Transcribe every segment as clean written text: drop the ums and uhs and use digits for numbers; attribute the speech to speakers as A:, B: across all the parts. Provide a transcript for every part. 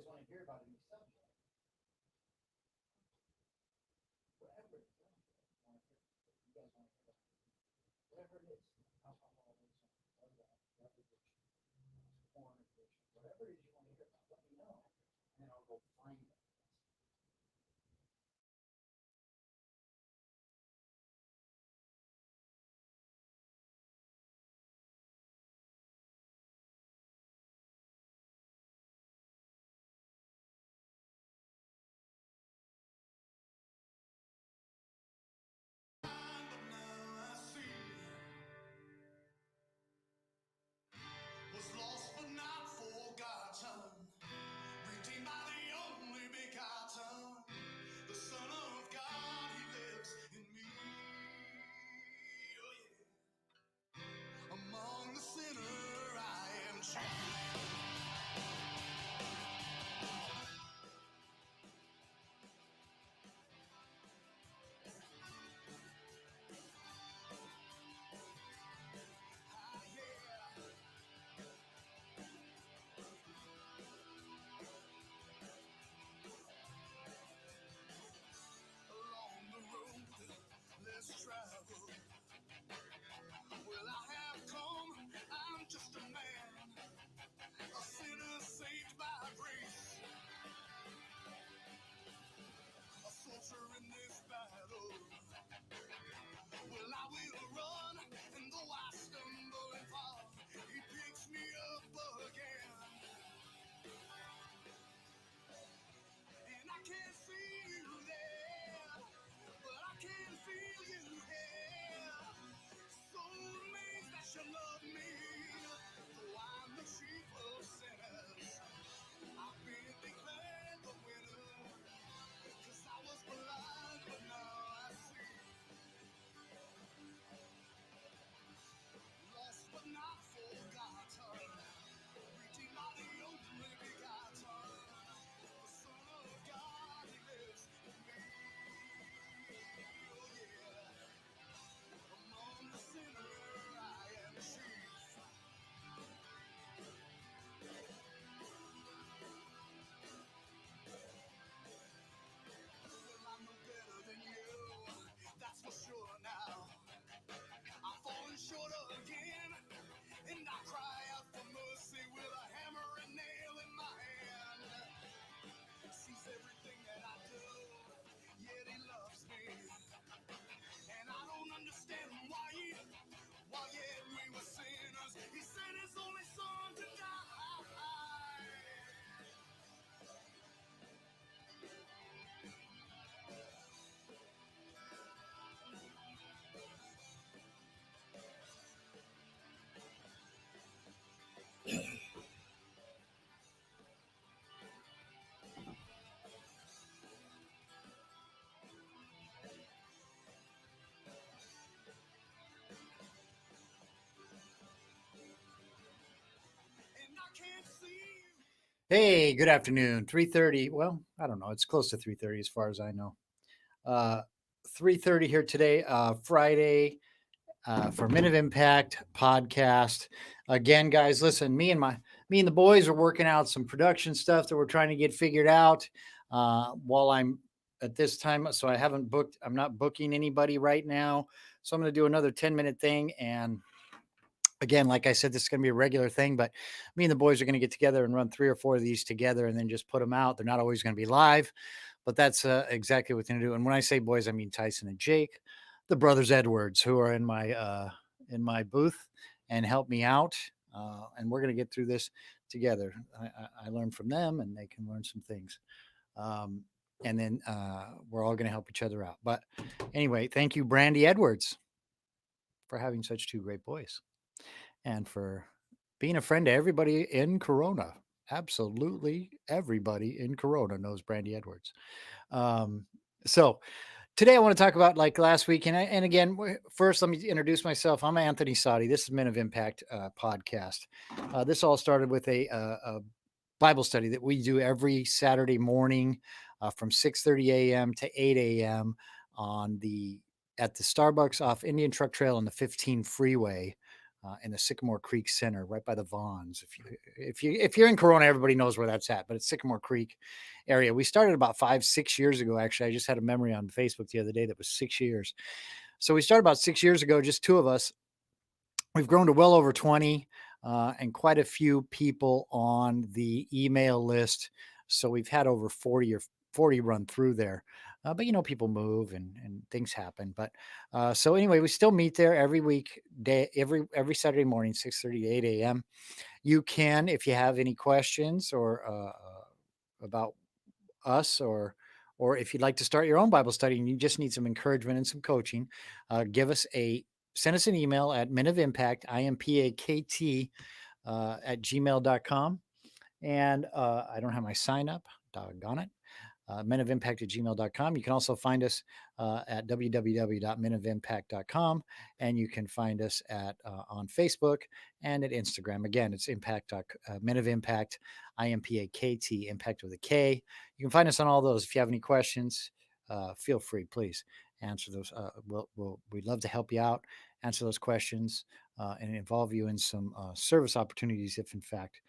A: guys want to hear about any subject, whatever it is, you guys want to hear about whatever it is, alcoholism, drug addiction, porn addiction, whatever it is you want to hear about, let me know, and then I'll go find it.
B: Was lost but not forgotten, redeemed by the only begotten, the Son of God, He lives in me. Oh yeah. Among the sinner I am chief. Along the road less traveled, well I have come, I'm just a man, a sinner saved by grace, a soldier in this battle. Well, I will run, and though I stumble and fall, He picks me up again. And I can't see you there, but I can feel you here. So amazed that you love me, though I'm the chief of sinners. I've been declared the winner, 'cause I was blind, but now I see. Lost but not forgotten, reaching out the only begotten, the Son of God, He lives in me. Oh yeah, among the sinner I am chief. Well, I'm no better than you, that's for sure now. I'm falling short again, and I cry out for mercy with a hammer and nail in my hand. Sees everything that I do, yet He loves me. And I don't understand why yet we were sinners, He sent His only Son to die. And I can't see you.
A: Hey, good afternoon. 3:30. Well, I don't know. It's close to 3:30 as far as I know. 3:30 here today, Friday, for Minute of Impact podcast. Again, guys, listen, me and the boys are working out some production stuff that we're trying to get figured out while I'm at this time. So I'm not booking anybody right now. So I'm going to do another 10-minute thing. And again, like I said, this is going to be a regular thing, but me and the boys are going to get together and run 3 or 4 of these together and then just put them out. They're not always going to be live, but that's exactly what we're going to do. And when I say boys, I mean Tyson and Jake, the brothers Edwards, who are in my booth and help me out. And we're going to get through this together. I learn from them, and they can learn some things. And then we're all going to help each other out. But anyway, thank you, Brandy Edwards, for having such 2 great boys and for being a friend to everybody in Corona. Absolutely everybody in Corona knows Brandy Edwards. So today I want to talk about, like last week, and again, first let me introduce myself. I'm Anthony Sadi. This is Men of Impact podcast. This all started with a Bible study that we do every Saturday morning from 6:30 a.m. to 8 a.m. at the Starbucks off Indian Truck Trail on the 15 freeway in the Sycamore Creek Center, right by the Vaughns. If you're in Corona, everybody knows where that's at, but it's Sycamore Creek area. We started about 5-6 years ago. Actually, I just had a memory on Facebook the other day that was 6 years. So we started about 6 years ago, just two of us. We've grown to well over 20 and quite a few people on the email list. So we've had over 40 run through there. But people move and things happen. But so anyway, we still meet there every week, day every Saturday morning, 6:30 to 8 a.m. You can, if you have any questions or about us, or if you'd like to start your own Bible study and you just need some encouragement and some coaching, send us an email at Men of Impact, IMPAKT, at gmail.com. And I don't have my sign up, doggone it. Menofimpact at gmail.com. You can also find us at www.menofimpact.com, and you can find us on Facebook and at Instagram. Again, it's Impact, Men of Impact, IMPAKT, Impact with a K. You can find us on all those. If you have any questions, feel free, please answer those. We'd love to help you out, answer those questions, and involve you in some service opportunities if, in fact,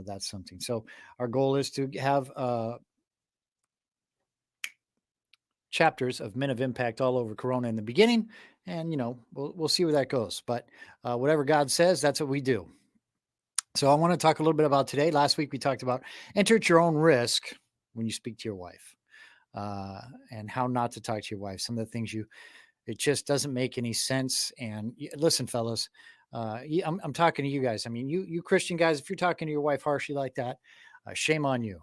A: that's something. So our goal is to have chapters of Men of Impact all over Corona in the beginning, and we'll see where that goes. But whatever God says, that's what we do. So I want to talk a little bit about today. Last week we talked about enter at your own risk when you speak to your wife, and how not to talk to your wife. Some of the things it just doesn't make any sense. And listen, fellas, I'm talking to you guys. I mean, you Christian guys, if you're talking to your wife harshly like that, shame on you.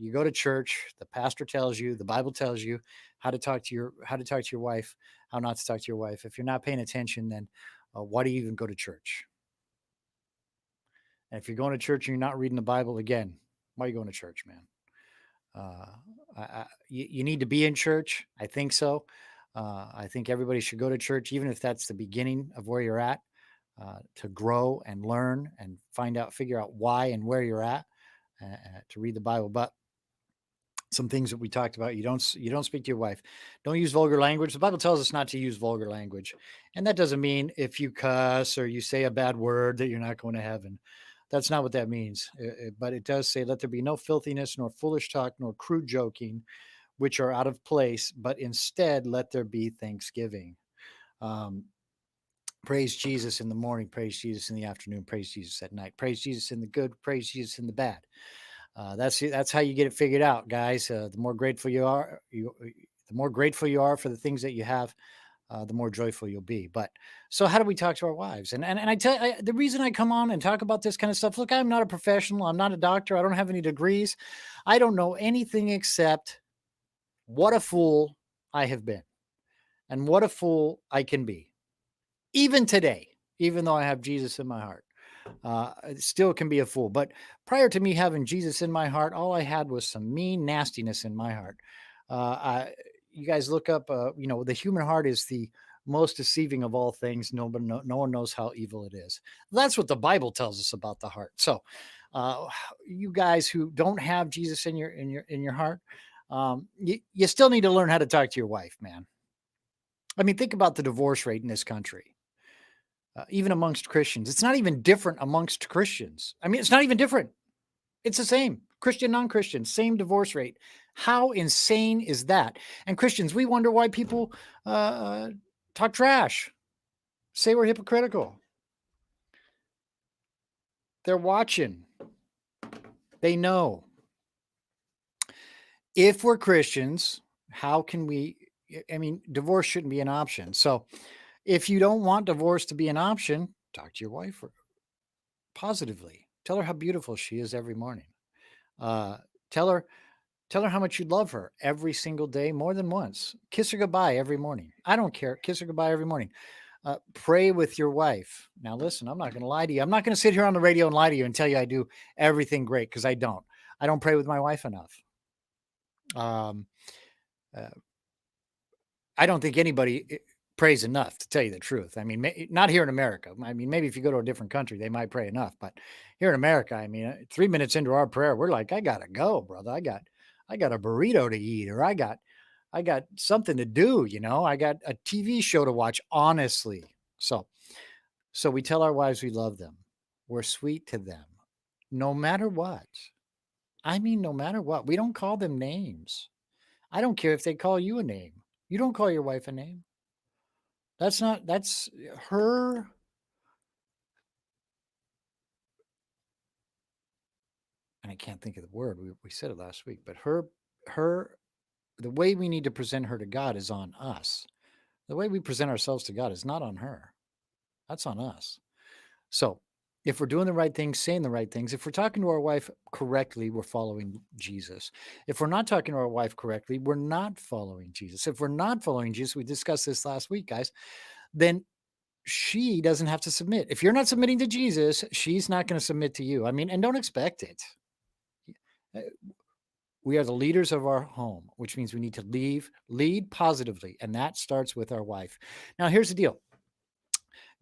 A: You go to church, the pastor tells you, the Bible tells you how to talk to your wife, how not to talk to your wife. If you're not paying attention, then why do you even go to church? And if you're going to church and you're not reading the Bible, again, why are you going to church, man? You need to be in church. I think so. I think everybody should go to church, even if that's the beginning of where you're at, to grow and learn and figure out why and where you're at, to read the Bible. But some things that we talked about, you don't speak to your wife. Don't use vulgar language. The Bible tells us not to use vulgar language. And that doesn't mean if you cuss or you say a bad word that you're not going to heaven. That's not what that means. But it does say, let there be no filthiness, nor foolish talk, nor crude joking, which are out of place, but instead let there be thanksgiving. Praise Jesus in the morning, praise Jesus in the afternoon, praise Jesus at night, praise Jesus in the good, praise Jesus in the bad. That's how you get it figured out, guys. The more grateful you are, for the things that you have, the more joyful you'll be. But so, how do we talk to our wives? And I tell you, the reason I come on and talk about this kind of stuff. Look, I'm not a professional. I'm not a doctor. I don't have any degrees. I don't know anything except what a fool I have been, and what a fool I can be, even today, even though I have Jesus in my heart. Still can be a fool. But prior to me having Jesus in my heart, all I had was some mean nastiness in my heart. You guys look up, the human heart is the most deceiving of all things. No one knows how evil it is. That's what the Bible tells us about the heart. So, you guys who don't have Jesus in your heart, you still need to learn how to talk to your wife, man. I mean, think about the divorce rate in this country. Even amongst Christians. It's not even different amongst Christians. I mean, it's not even different. It's the same. Christian, non-Christian, same divorce rate. How insane is that? And Christians, we wonder why people talk trash, say we're hypocritical. They're watching. They know. If we're Christians, how can we? I mean, divorce shouldn't be an option. So if you don't want divorce to be an option, talk to your wife positively. Tell her how beautiful she is every morning. Tell her how much you love her every single day, more than once. Kiss her goodbye every morning. I don't care. Kiss her goodbye every morning. Pray with your wife. Now, listen, I'm not going to lie to you. I'm not going to sit here on the radio and lie to you and tell you I do everything great, because I don't. I don't pray with my wife enough. I don't think anybody prays enough, to tell you the truth. I mean, not here in America. I mean, maybe if you go to a different country, they might pray enough. But here in America, I mean, 3 minutes into our prayer, we're like, I gotta go, brother. I got a burrito to eat, or I got something to do. I got a TV show to watch. Honestly, so So we tell our wives we love them. We're sweet to them, no matter what. I mean, no matter what. We don't call them names. I don't care if they call you a name. You don't call your wife a name. That's her. And I can't think of the word. We said it last week, but her, the way we need to present her to God is on us. The way we present ourselves to God is not on her. That's on us. So if we're doing the right things, saying the right things, if we're talking to our wife correctly, we're following Jesus. If we're not talking to our wife correctly, we're not following Jesus. If we're not following Jesus, we discussed this last week, guys, then she doesn't have to submit. If you're not submitting to Jesus, she's not going to submit to you. I mean, and don't expect it. Uh, We are the leaders of our home, which means we need to lead positively. And that starts with our wife. Now, here's the deal.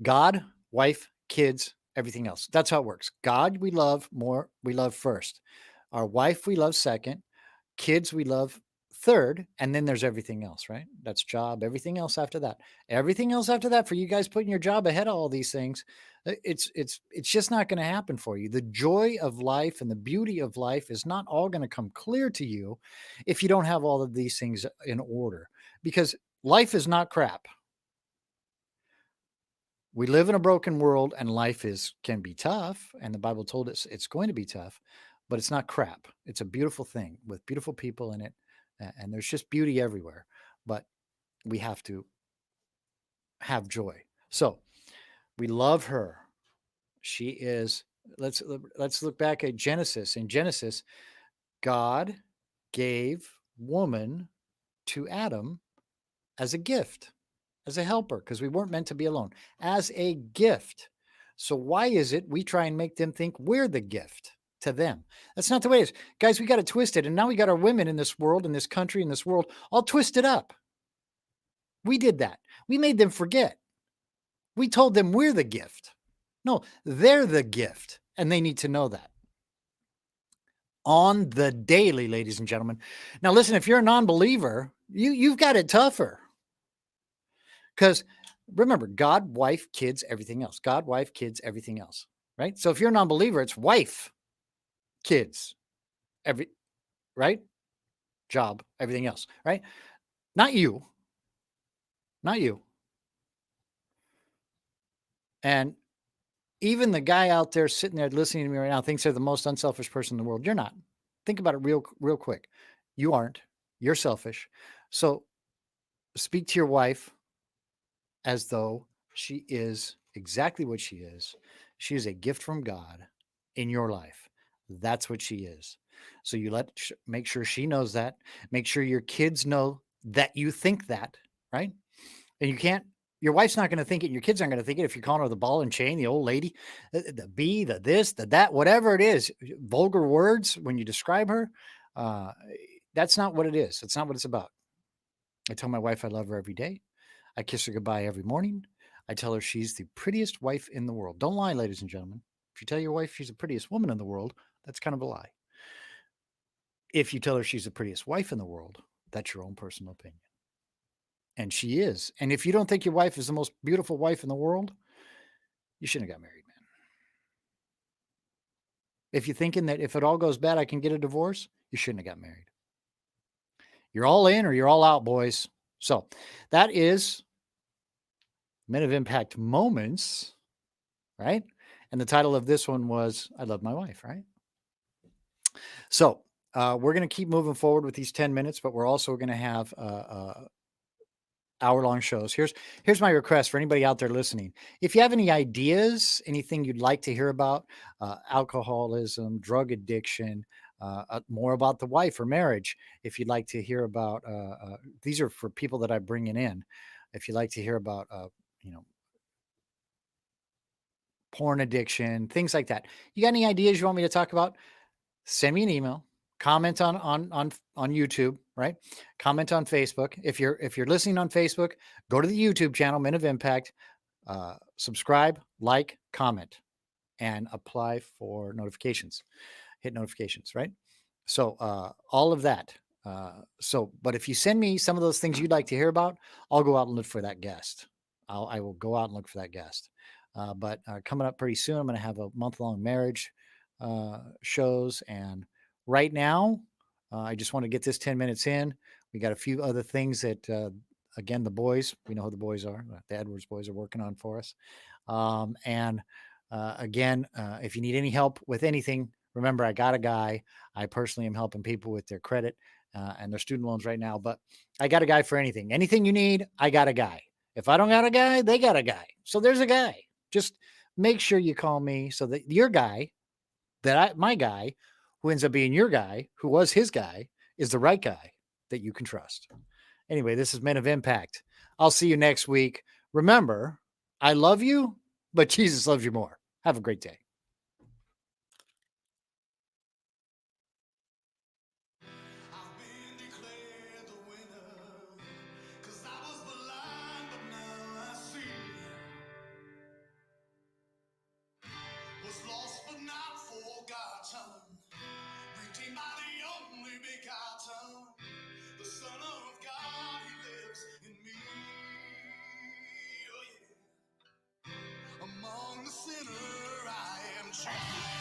A: God, wife, kids, everything else. That's how it works. God, we love more, we love first. Our wife, we love second. Kids, we love third. And then there's everything else, right? That's job, everything else after that. Everything else after that, for you guys putting your job ahead of all these things, it's just not going to happen for you. The joy of life and the beauty of life is not all going to come clear to you if you don't have all of these things in order, because life is not crap. We live in a broken world and life can be tough, and the Bible told us it's going to be tough, but it's not crap. It's a beautiful thing with beautiful people in it, and there's just beauty everywhere. But we have to have joy. So we love her. She is. Let's look back at Genesis. In Genesis, God gave woman to Adam as a gift, as a helper, because we weren't meant to be alone, as a gift. So why is it we try and make them think we're the gift to them? That's not the way it is. Guys, we got it twisted. And now we got our women in this world, in this country, in this world, all twisted up. We did that. We made them forget. We told them we're the gift. No, they're the gift. And they need to know that. On the daily, ladies and gentlemen. Now, listen, if you're a non-believer, you've got it tougher. Because remember, God, wife, kids, everything else. God, wife, kids, everything else. Right? So if you're a non-believer, it's wife, kids, right? Job, everything else, right? Not you. Not you. And even the guy out there sitting there listening to me right now thinks they're the most unselfish person in the world. You're not. Think about it real quick. You aren't. You're selfish. So speak to your wife as though she is exactly what she is. She is a gift from God in your life. That's what she is. So you make sure she knows that. Make sure your kids know that you think that, right? And your wife's not going to think it. Your kids aren't going to think it if you're calling her the ball and chain, the old lady, the bee, the this, the that, whatever it is, vulgar words when you describe her. Uh, that's not what it is. It's not what it's about. I tell my wife I love her every day. I kiss her goodbye every morning. I tell her she's the prettiest wife in the world. Don't lie, ladies and gentlemen. If you tell your wife she's the prettiest woman in the world, that's kind of a lie. If you tell her she's the prettiest wife in the world, that's your own personal opinion. And she is. And if you don't think your wife is the most beautiful wife in the world, you shouldn't have got married, man. If you're thinking that if it all goes bad, I can get a divorce, you shouldn't have got married. You're all in or you're all out, boys. So that is Men of Impact Moments, right? And the title of this one was I Love My Wife, right? So we're going to keep moving forward with these 10 minutes, but we're also going to have hour-long shows. Here's my request for anybody out there listening. If you have any ideas, anything you'd like to hear about, alcoholism, drug addiction, more about the wife or marriage, if you'd like to hear about, these are for people that I'm bringing in. If you'd like to hear about, porn addiction, things like that. You got any ideas you want me to talk about? Send me an email. Comment on YouTube, right? Comment on Facebook. If you're listening on Facebook, go to the YouTube channel, Men of Impact. Subscribe, like, comment, and apply for notifications. Hit notifications, right? So all of that. But if you send me some of those things you'd like to hear about, I'll go out and look for that guest. I will go out and look for that guest. But coming up pretty soon, I'm going to have a month-long marriage shows. And right now, I just want to get this 10 minutes in. We got a few other things that, again, the boys, we know who the boys are. The Edwards boys are working on for us. And again, if you need any help with anything, remember, I got a guy. I personally am helping people with their credit and their student loans right now, but I got a guy for anything. Anything you need, I got a guy. If I don't got a guy, they got a guy. So there's a guy. Just make sure you call me so that your guy, my guy, who ends up being your guy, who was his guy, is the right guy that you can trust. Anyway, this is Men of Impact. I'll see you next week. Remember, I love you, but Jesus loves you more. Have a great day.
B: I've been declared the winner, 'cause I was blind, but now I see. Was lost but not forgotten, redeemed by the only begotten, the Son of God, He lives in me. Oh yeah. Among the sinner I am chosen.